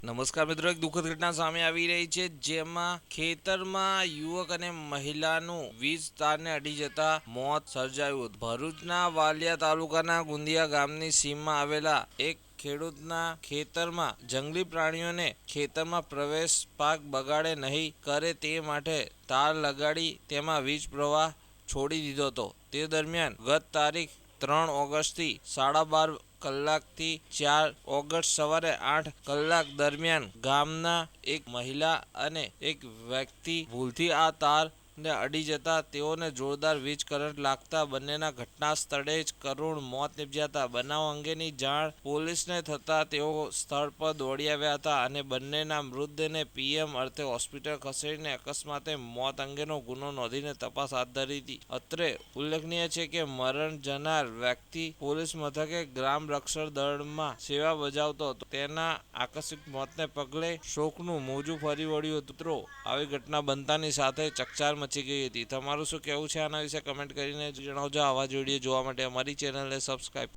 નમસ્કાર મિત્રો, એક દુઃખદ ઘટના સામે આવી રહી છે, જેમાં ખેતરમાં યુવક અને મહિલાનું વીજ તારને અડી જતા મોત સર્જાયું. ભરૂચના વાલિયા તાલુકાના ગુંદિયા ગામની સીમમાં આવેલા એક ખેડૂતના ખેતરમાં જંગલી પ્રાણીઓને ખેતરમાં પ્રવેશ પાક બગાડે નહીં કરે તે માટે તાર લગાડી તેમાં વીજ પ્રવાહ છોડી દીધો હતો. તે દરમિયાન ગત તારીખ 3 ઓગસ્ટથી 12:30 કલાકથી 4 ઓગસ્ટ સવારે 8 કલાક દરમિયાન ગામના એક મહિલા અને એક વ્યક્તિ ભૂલથી આ તારને અડી જતા તેઓને જોરદાર વીજ કરંટ લાગતા બંનેના ઘટના સ્થળે જ કરુણ મોત નિપજ્યા. બનાવ અંગેની જાણ પોલીસને થતાં તેઓ સ્થળ પર દોડી આવ્યા હતા અને બંનેના મૃતદેહને પીએમ અર્થે હોસ્પિટલ ખસેડીને અકસ્માતે મોત અંગેનો ગુનો નોંધીને તપાસ હાથ ધરી હતી. અત્રે ઉલ્લેખનીય છે કે મરણ જનાર વ્યક્તિ પોલીસ મથકે ગ્રામ રક્ષક દળમાં સેવા બજાવતો હતો. તેના આકસ્મિક મોતને પગલે શોકનું મોજું ફરી વળ્યું હતું. આવી ઘટના બનતાની સાથે ચકચાર મચી ગઈ હતી. તમારું શું કહેવું છે આના વિશે કમેન્ટ કરીને જણાવજો. આવા જ વિડીયો જોવા માટે અમારી ચેનલને સબસ્ક્રાઈબ